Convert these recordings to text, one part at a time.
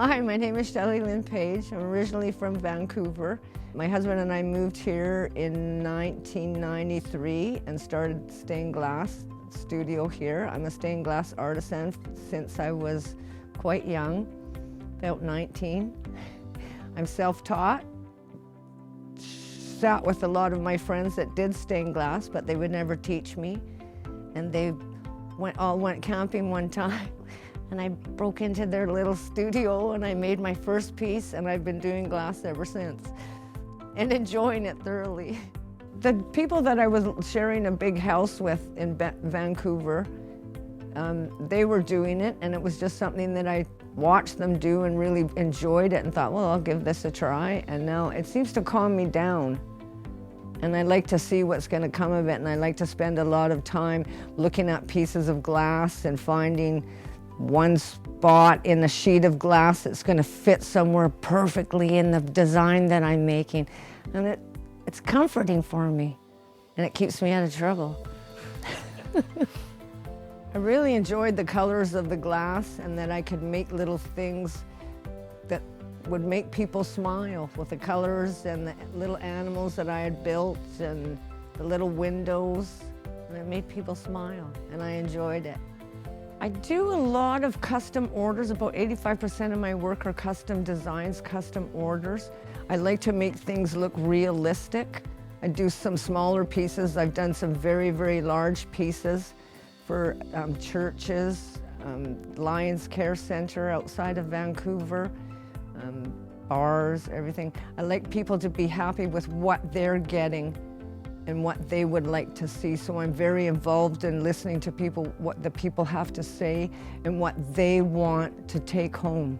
Hi, my name is Shelley-Lynn Page. I'm originally from Vancouver. My husband and I moved here in 1993 and started stained glass studio here. I'm a stained glass artisan since I was quite young, about 19. I'm self-taught. Sat with a lot of my friends that did stained glass, but they would never teach me. And they all went camping one time. And I broke into their little studio and I made my first piece, and I've been doing glass ever since and enjoying it thoroughly. The people that I was sharing a big house with in Vancouver, they were doing it, and it was just something that I watched them do and really enjoyed it and thought, well, I'll give this a try. And now it seems to calm me down. And I like to see what's going to come of it, and I like to spend a lot of time looking at pieces of glass and finding one spot in the sheet of glass that's going to fit somewhere perfectly in the design that I'm making. And it's comforting for me, and it keeps me out of trouble. I really enjoyed the colors of the glass, and that I could make little things that would make people smile with the colors and the little animals that I had built and the little windows, and it made people smile, and I enjoyed it. I do a lot of custom orders. About 85% of my work are custom designs, custom orders. I like to make things look realistic. I do some smaller pieces. I've done some very, very large pieces for churches, Lions Care Center outside of Vancouver, bars, everything. I like people to be happy with what they're getting and what they would like to see. So I'm very involved in listening to people, what the people have to say and what they want to take home.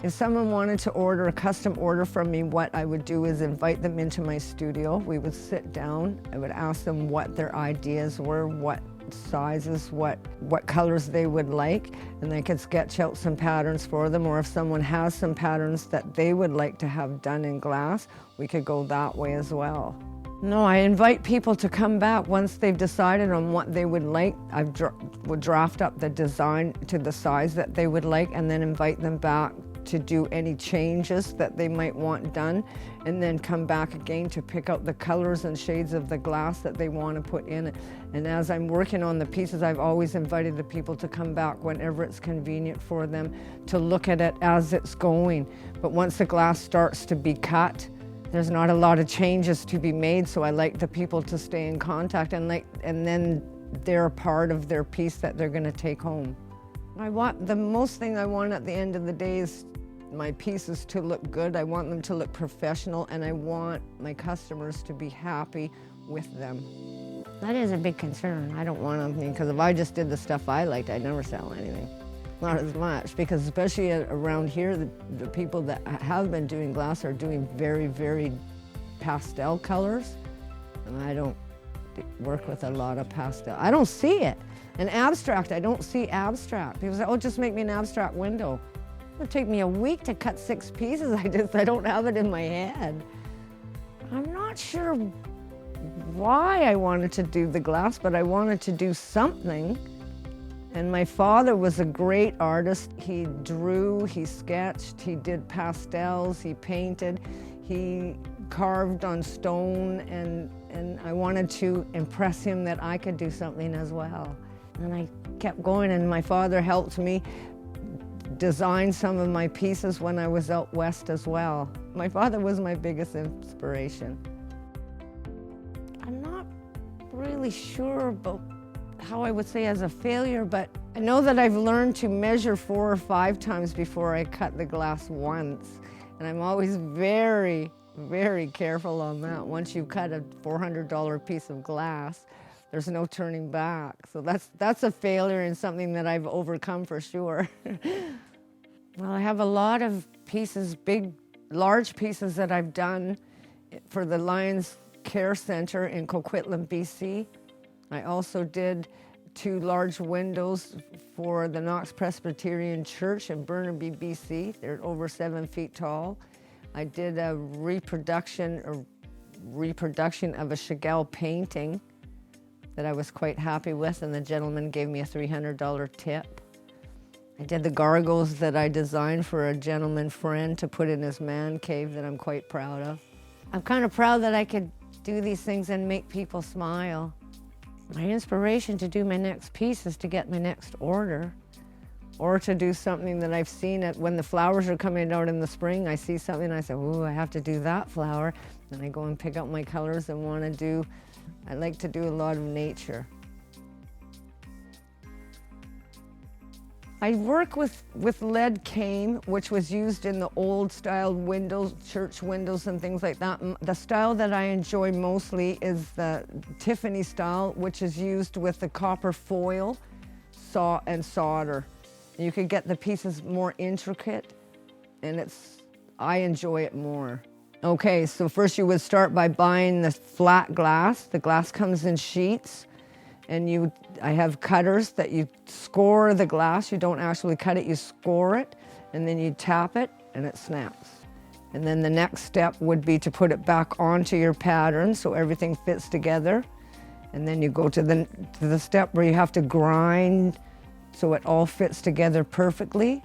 If someone wanted to order a custom order from me, what I would do is invite them into my studio. We would sit down. I would ask them what their ideas were, what sizes, what colors they would like, and I could sketch out some patterns for them. Or if someone has some patterns that they would like to have done in glass, we could go that way as well. No, I invite people to come back once they've decided on what they would like. I would draft up the design to the size that they would like, and then invite them back to do any changes that they might want done, and then come back again to pick out the colors and shades of the glass that they want to put in it. And as I'm working on the pieces, I've always invited the people to come back whenever it's convenient for them to look at it as it's going. But once the glass starts to be cut, there's not a lot of changes to be made, so I like the people to stay in contact, and then they're a part of their piece that they're going to take home. The most thing I want at the end of the day is my pieces to look good. I want them to look professional, and I want my customers to be happy with them. That is a big concern. I don't want them, because if I just did the stuff I liked, I'd never sell anything. Not as much, because especially around here, the people that have been doing glass are doing very, very pastel colors, and I don't work with a lot of pastel. I don't see it. And abstract, I don't see abstract. People say, oh, just make me an abstract window. It would take me a week to cut 6 pieces. I don't have it in my head. I'm not sure why I wanted to do the glass, but I wanted to do something. And my father was a great artist. He drew, he sketched, he did pastels, he painted, he carved on stone, and I wanted to impress him that I could do something as well. And I kept going, and my father helped me design some of my pieces when I was out west as well. My father was my biggest inspiration. I'm not really sure about how I would say as a failure, but I know that I've learned to measure 4 or 5 times before I cut the glass once. And I'm always very, very careful on that. Once you cut a $400 piece of glass, there's no turning back. So that's a failure and something that I've overcome for sure. Well, I have a lot of pieces, large pieces that I've done for the Lions Care Center in Coquitlam, BC. I also did 2 large windows for the Knox Presbyterian Church in Burnaby, BC. They're over 7 feet tall. I did a reproduction of a Chagall painting that I was quite happy with, and the gentleman gave me a $300 tip. I did the gargoyles that I designed for a gentleman friend to put in his man cave that I'm quite proud of. I'm kind of proud that I could do these things and make people smile. My inspiration to do my next piece is to get my next order, or to do something that I've seen when the flowers are coming out in the spring. I see something and I say, ooh, I have to do that flower. Then I go and pick out my colors and I like to do a lot of nature. I work with lead cane, which was used in the old style windows, church windows and things like that. The style that I enjoy mostly is the Tiffany style, which is used with the copper foil, saw and solder. You could get the pieces more intricate, and I enjoy it more. Okay, so first you would start by buying the flat glass. The glass comes in sheets. And I have cutters that you score the glass. You don't actually cut it, you score it, and then you tap it and it snaps. And then the next step would be to put it back onto your pattern so everything fits together. And then you go to the step where you have to grind so it all fits together perfectly.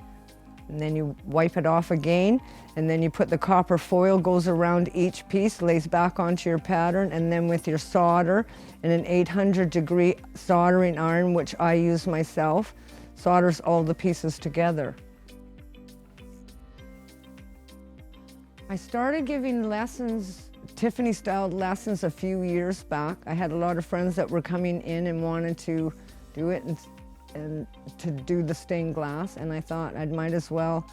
And then you wipe it off again, and then you put the copper foil, goes around each piece, lays back onto your pattern, and then with your solder and an 800-degree soldering iron, which I use myself, solders all the pieces together. I started giving lessons, Tiffany-styled lessons, a few years back. I had a lot of friends that were coming in and wanted to do it and to do the stained glass, and I thought I might as well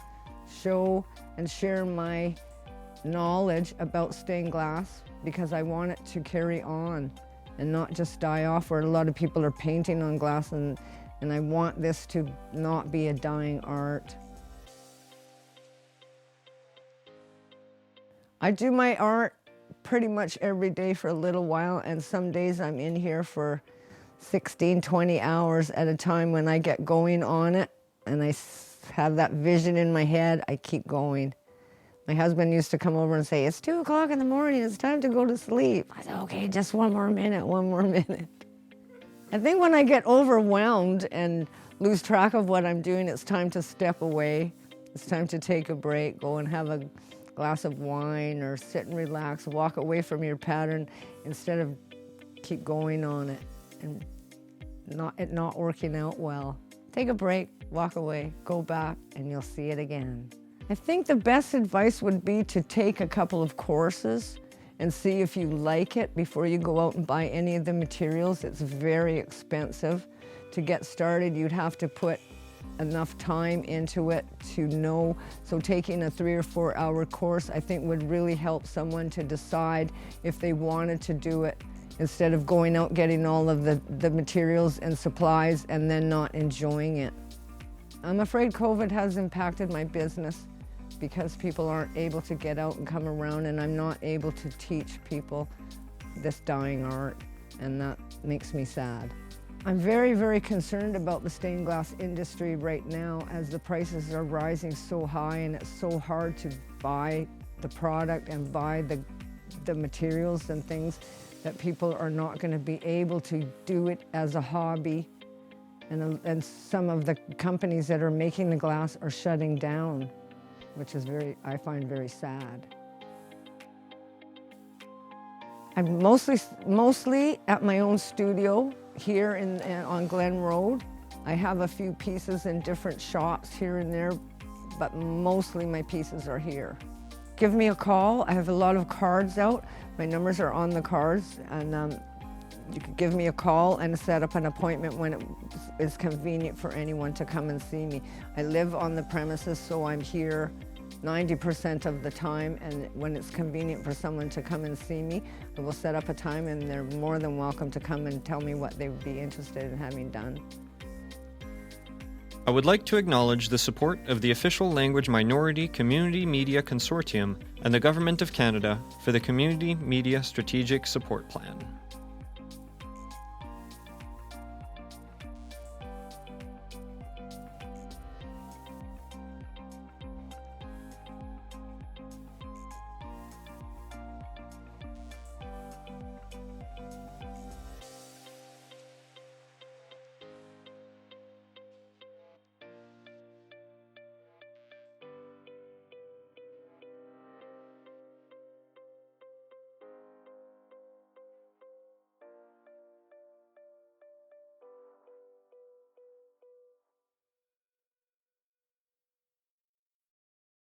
show and share my knowledge about stained glass, because I want it to carry on and not just die off, where a lot of people are painting on glass, and I want this to not be a dying art. I do my art pretty much every day for a little while, and some days I'm in here for 16, 20 hours at a time. When I get going on it and I have that vision in my head, I keep going. My husband used to come over and say, it's 2 o'clock in the morning, it's time to go to sleep. I said, okay, just one more minute. I think when I get overwhelmed and lose track of what I'm doing, it's time to step away. It's time to take a break, go and have a glass of wine, or sit and relax, walk away from your pattern instead of keep going on it and not working out well. Take a break, walk away, go back, and you'll see it again. I think the best advice would be to take a couple of courses and see if you like it before you go out and buy any of the materials. It's very expensive. To get started, you'd have to put enough time into it to know. So taking a 3 or 4 hour course, I think, would really help someone to decide if they wanted to do it, instead of going out getting all of the materials and supplies and then not enjoying it. I'm afraid COVID has impacted my business because people aren't able to get out and come around, and I'm not able to teach people this dying art, and that makes me sad. I'm very, very concerned about the stained glass industry right now, as the prices are rising so high and it's so hard to buy the product and buy the materials and things, that people are not going to be able to do it as a hobby. And some of the companies that are making the glass are shutting down, which is I find very sad. I'm mostly at my own studio here on Glen Road. I have a few pieces in different shops here and there, but mostly my pieces are here. Give me a call. I have a lot of cards out. My numbers are on the cards, and you could give me a call and set up an appointment when it is convenient for anyone to come and see me. I live on the premises, so I'm here 90% of the time, and when it's convenient for someone to come and see me, I will set up a time, and they're more than welcome to come and tell me what they would be interested in having done. I would like to acknowledge the support of the Official Language Minority Community Media Consortium and the Government of Canada for the Community Media Strategic Support Plan.